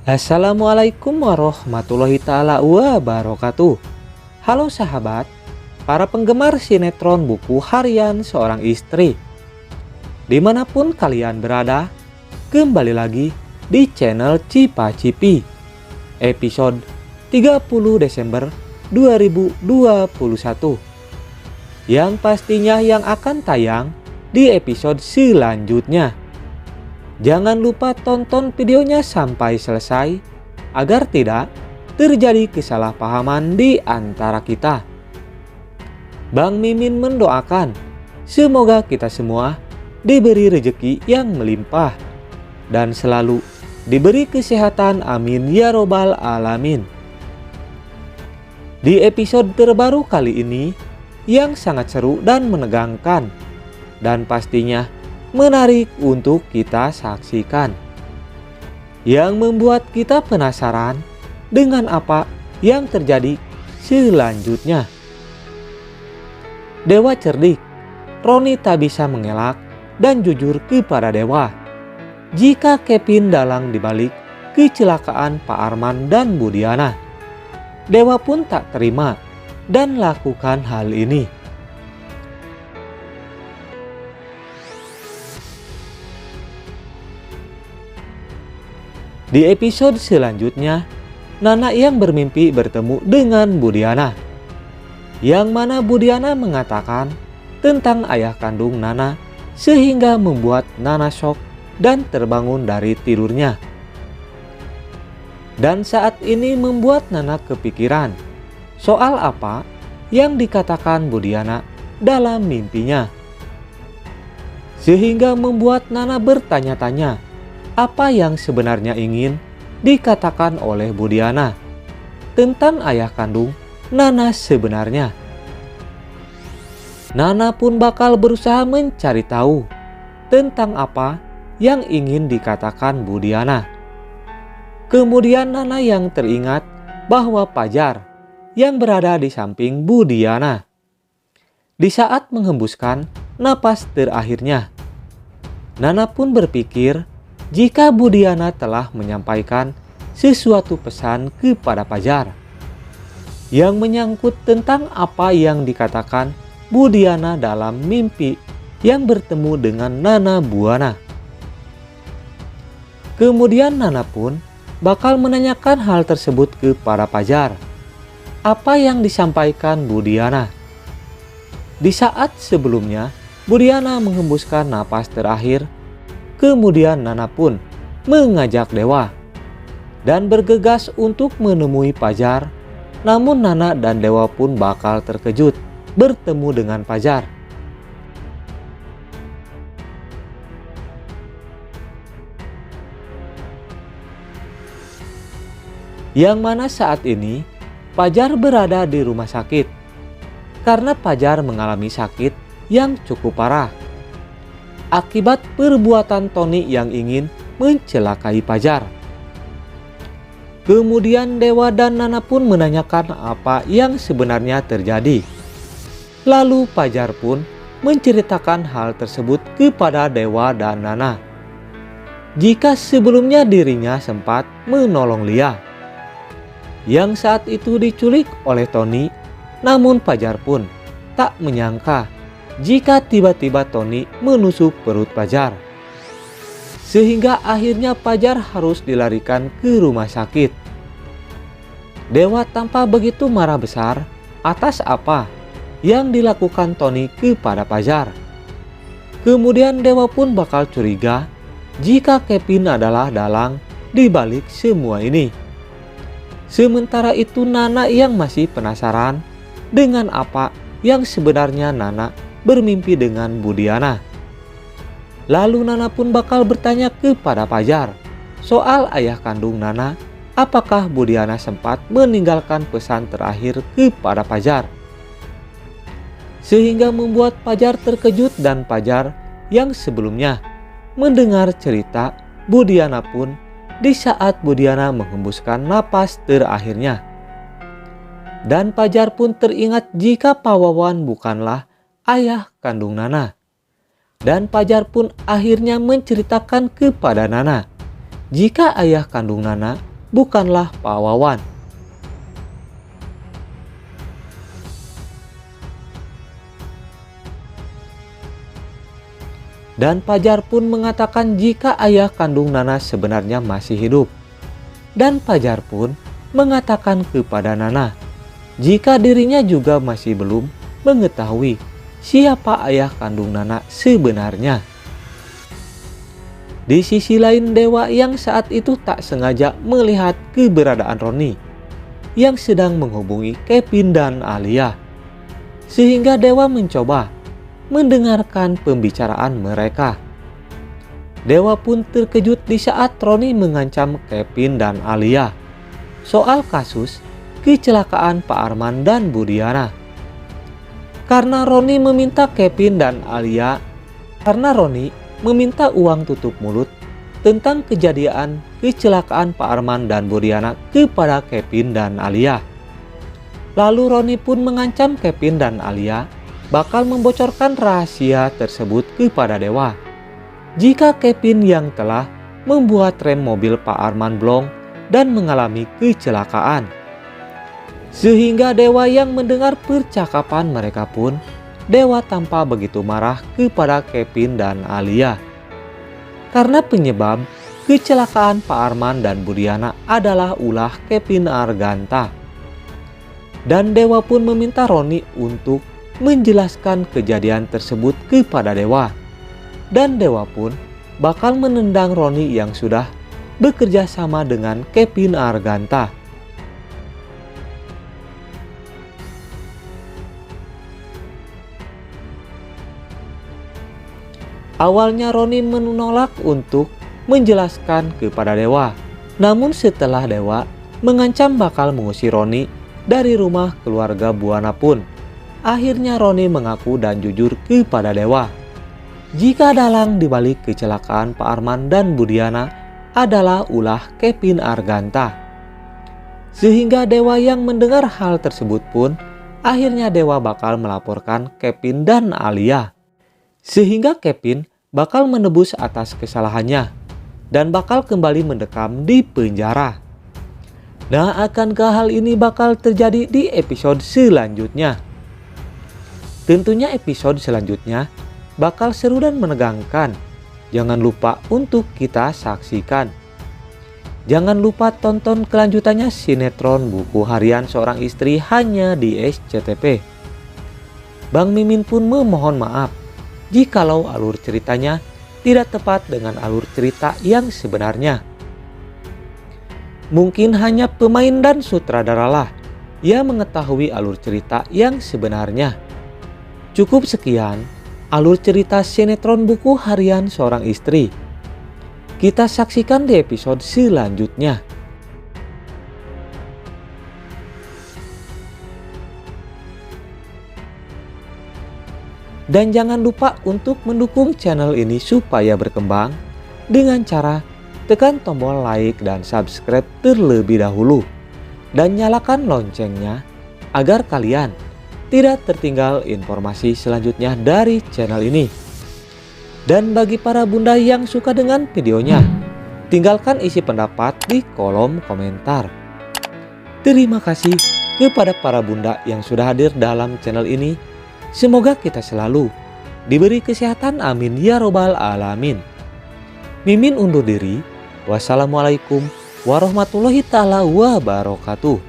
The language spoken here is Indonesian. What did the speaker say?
Assalamualaikum warahmatullahi ta'ala wabarakatuh. Halo sahabat, para penggemar sinetron buku harian seorang istri. Dimanapun kalian berada, kembali lagi di channel Cipa Cipi. Episode 30 Desember 2021. Yang pastinya yang akan tayang di episode selanjutnya. Jangan lupa tonton videonya sampai selesai agar tidak terjadi kesalahpahaman di antara kita. Bang Mimin mendoakan semoga kita semua diberi rezeki yang melimpah dan selalu diberi kesehatan, amin ya robbal alamin. Di episode terbaru kali ini yang sangat seru dan menegangkan dan pastinya menarik untuk kita saksikan, yang membuat kita penasaran dengan apa yang terjadi selanjutnya. Dewa cerdik, Roni tak bisa mengelak dan jujur kepada Dewa jika Kevin dalang dibalik kecelakaan Pak Arman dan Bu Diana. Dewa pun tak terima dan lakukan hal ini. Di episode selanjutnya, Nana yang bermimpi bertemu dengan Bu Diana, yang mana Bu Diana mengatakan tentang ayah kandung Nana sehingga membuat Nana shock dan terbangun dari tidurnya. Dan saat ini membuat Nana kepikiran soal apa yang dikatakan Bu Diana dalam mimpinya, sehingga membuat Nana bertanya-tanya apa yang sebenarnya ingin dikatakan oleh Bu Diana tentang ayah kandung Nana sebenarnya. Nana pun bakal berusaha mencari tahu tentang apa yang ingin dikatakan Bu Diana. Kemudian Nana yang teringat bahwa Pajar yang berada di samping Bu Diana di saat menghembuskan napas terakhirnya. Nana pun berpikir jika Bu Diana telah menyampaikan sesuatu pesan kepada Pajar yang menyangkut tentang apa yang dikatakan Bu Diana dalam mimpi yang bertemu dengan Nana Buana. Kemudian Nana pun bakal menanyakan hal tersebut kepada Pajar. Apa yang disampaikan Bu Diana? Di saat sebelumnya Bu Diana menghembuskan napas terakhir, kemudian Nana pun mengajak Dewa dan bergegas untuk menemui Pajar. Namun Nana dan Dewa pun bakal terkejut bertemu dengan Pajar. Yang mana saat ini Pajar berada di rumah sakit karena Pajar mengalami sakit yang cukup parah akibat perbuatan Tony yang ingin mencelakai Pajar. Kemudian Dewa dan Nana pun menanyakan apa yang sebenarnya terjadi. Lalu Pajar pun menceritakan hal tersebut kepada Dewa dan Nana. Jika sebelumnya dirinya sempat menolong Lia yang saat itu diculik oleh Tony, namun Pajar pun tak menyangka jika tiba-tiba Tony menusuk perut Pajar, sehingga akhirnya Pajar harus dilarikan ke rumah sakit. Dewa tampak begitu marah besar atas apa yang dilakukan Tony kepada Pajar. Kemudian Dewa pun bakal curiga jika Kevin adalah dalang di balik semua ini. Sementara itu Nana yang masih penasaran dengan apa yang sebenarnya Nana bermimpi dengan Bu Diana. Lalu Nana pun bakal bertanya kepada Pajar soal ayah kandung Nana, apakah Bu Diana sempat meninggalkan pesan terakhir kepada Pajar, sehingga membuat Pajar terkejut. Dan Pajar yang sebelumnya mendengar cerita Bu Diana pun di saat Bu Diana menghembuskan napas terakhirnya. Dan Pajar pun teringat jika Pak Wawan bukanlah ayah kandung Nana. Dan Pajar pun akhirnya menceritakan kepada Nana jika ayah kandung Nana bukanlah Pak Wawan. Dan Pajar pun mengatakan jika ayah kandung Nana sebenarnya masih hidup. Dan Pajar pun mengatakan kepada Nana jika dirinya juga masih belum mengetahui siapa ayah kandung Nana sebenarnya. Di sisi lain, Dewa yang saat itu tak sengaja melihat keberadaan Roni yang sedang menghubungi Kevin dan Alia. Sehingga Dewa mencoba mendengarkan pembicaraan mereka. Dewa pun terkejut di saat Roni mengancam Kevin dan Alia soal kasus kecelakaan Pak Arman dan Bu Diana. Karena Roni meminta uang tutup mulut tentang kejadian kecelakaan Pak Arman dan Bu Diana kepada Kevin dan Alia. Lalu Roni pun mengancam Kevin dan Alia bakal membocorkan rahasia tersebut kepada Dewa jika Kevin yang telah membuat rem mobil Pak Arman blong dan mengalami kecelakaan. Sehingga Dewa yang mendengar percakapan mereka pun, Dewa tampak begitu marah kepada Kevin dan Alia. Karena penyebab kecelakaan Pak Arman dan Bu Diana adalah ulah Kevin Arganta. Dan Dewa pun meminta Roni untuk menjelaskan kejadian tersebut kepada Dewa. Dan Dewa pun bakal menendang Roni yang sudah bekerja sama dengan Kevin Arganta. Awalnya Roni menolak untuk menjelaskan kepada Dewa. Namun setelah Dewa mengancam bakal mengusir Roni dari rumah keluarga Buana pun, akhirnya Roni mengaku dan jujur kepada Dewa jika dalang dibalik kecelakaan Pak Arman dan Bu Diana adalah ulah Kevin Arganta. Sehingga Dewa yang mendengar hal tersebut pun, akhirnya Dewa bakal melaporkan Kevin dan Alia. Sehingga Kevin bakal menebus atas kesalahannya dan bakal kembali mendekam di penjara. Nah, akankah hal ini bakal terjadi di episode selanjutnya? Tentunya episode selanjutnya bakal seru dan menegangkan. Jangan lupa untuk kita saksikan. Jangan lupa tonton kelanjutannya sinetron Buku Harian Seorang Istri hanya di SCTV. Bang Mimin pun memohon maaf jikalau alur ceritanya tidak tepat dengan alur cerita yang sebenarnya. Mungkin hanya pemain dan sutradaralah yang mengetahui alur cerita yang sebenarnya. Cukup sekian alur cerita sinetron Buku Harian Seorang Istri. Kita saksikan di episode selanjutnya. Dan jangan lupa untuk mendukung channel ini supaya berkembang dengan cara tekan tombol like dan subscribe terlebih dahulu. Dan nyalakan loncengnya agar kalian tidak tertinggal informasi selanjutnya dari channel ini. Dan bagi para bunda yang suka dengan videonya, tinggalkan isi pendapat di kolom komentar. Terima kasih kepada para bunda yang sudah hadir dalam channel ini. Semoga kita selalu diberi kesehatan, amin ya robbal alamin. Mimin undur diri. Wassalamualaikum warahmatullahi taala wabarakatuh.